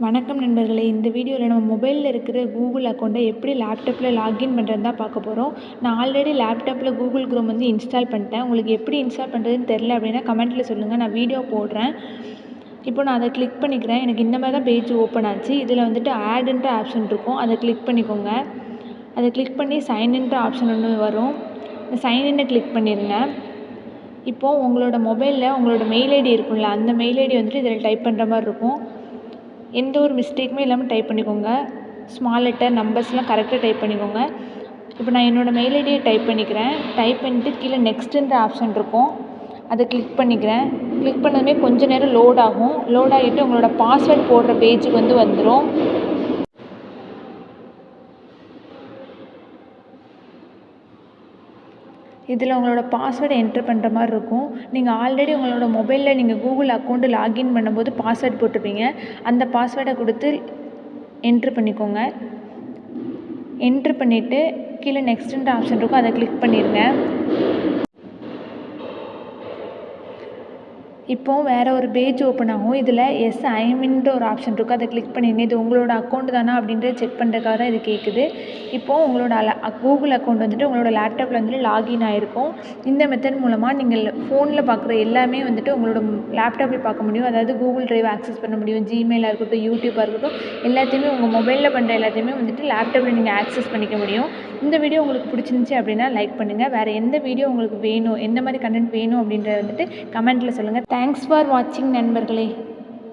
வணக்கம் நண்பர்களே. இந்த வீடியோவில் நம்ம மொபைலில் இருக்கிற கூகுள் அக்கௌண்ட்டை எப்படி லேப்டாப்பில் லாகின் பண்ணுறது தான் பார்க்க போகிறோம். நான் ஆல்ரெடி லேப்டாப்பில் கூகுள் குரோம் இன்ஸ்டால் பண்ணிட்டேன். உங்களுக்கு எப்படி இன்ஸ்டால் பண்ணுறதுன்னு தெரில அப்படின்னா கமெண்ட்டில் சொல்லுங்கள், நான் வீடியோ போடுறேன். இப்போ நான் அதை கிளிக் பண்ணிக்கிறேன். எனக்கு இந்த மாதிரி தான் பேஜ் ஓப்பன் ஆச்சு. இதில் ஆடுன்ற ஆப்ஷன் இருக்கும், அதை கிளிக் பண்ணிக்கோங்க. அதை கிளிக் பண்ணி சைன்இன்ற ஆப்ஷன் ஒன்று வரும். இந்த சைன்இன்னை கிளிக் பண்ணிடுங்க. இப்போது உங்களோட மொபைலில் உங்களோட மெயில் ஐடி இருக்கும்ல, அந்த மெயில் ஐடி இதில் டைப் பண்ணுற மாதிரி இருக்கும். எந்த ஒரு மிஸ்டேக்குமே இல்லாமல் டைப் பண்ணிக்கோங்க. ஸ்மால் லெட்டர் நம்பர்ஸ்லாம் கரெக்டாக டைப் பண்ணிக்கோங்க. இப்போ நான் என்னோடய மெயில் ஐடியை டைப் பண்ணிக்கிறேன். டைப் பண்ணிட்டு கீழே நெக்ஸ்ட்டுன்ற ஆப்ஷன் இருக்கும், அதை கிளிக் பண்ணிக்கிறேன். கிளிக் பண்ணதுமே கொஞ்சம் நேரம் லோட் ஆகும். லோட் ஆகிட்டு உங்களோட பாஸ்வேர்டு போடுற பேஜுக்கு வந்துடும். இதில் உங்களோட பாஸ்வேர்டை என்ட்ரு பண்ணுற மாதிரி இருக்கும். நீங்கள் ஆல்ரெடி உங்களோட மொபைலில் நீங்கள் கூகுள் அக்கௌண்ட்டு லாகின் பண்ணும்போது பாஸ்வேர்டு போட்டிருப்பீங்க. அந்த பாஸ்வேர்டை கொடுத்து என்ட்ரு பண்ணிக்கோங்க. என்ட்ரு பண்ணிவிட்டு கீழே நெக்ஸ்ட்டுன்ற ஆப்ஷன் இருக்கும், அதை கிளிக் பண்ணிடுங்க. இப்போது வேறு ஒரு பேஜ் ஓப்பன் ஆகும். இதில் எஸ் ஐஎம்ன்ற ஒரு ஆப்ஷன் இருக்கும், அதை கிளிக் பண்ணிடுங்க. இது உங்களோட அக்கௌண்ட் தானா அப்படின்றத செக் பண்ணுறதுக்காக தான் இது கேட்குது. இப்போது உங்களோட கூகுள் அக்கௌண்ட் உங்களோட லேப்டாப்பில் லாகின் ஆகிருக்கும். இந்த மெத்தட் மூலமாக நீங்கள் ஃபோனில் பார்க்குற எல்லாமே உங்களோட லேப்டாப்பில் பார்க்க முடியும். அதாவது கூகுள் டிரைவ் ஆக்சஸ் பண்ண முடியும். ஜிமெயிலாக இருக்கட்டும், யூடியூப்பாக இருக்கட்டும், எல்லாத்தையுமே உங்கள் மொபைலில் பண்ணுற எல்லாத்தையுமே லேப்டாப்பில் நீங்கள் ஆக்சஸ் பண்ணிக்க முடியும். இந்த வீடியோ உங்களுக்கு பிடிச்சிருந்துச்சி அப்படின்னா லைக் பண்ணுங்கள். வேறு எந்த வீடியோ உங்களுக்கு வேணும், எந்த மாதிரி கண்டென்ட் வேணும் அப்படின்றத கமெண்ட்டில் சொல்லுங்கள். தேங்க்ஸ் ஃபார் வாட்சிங் நண்பர்களே.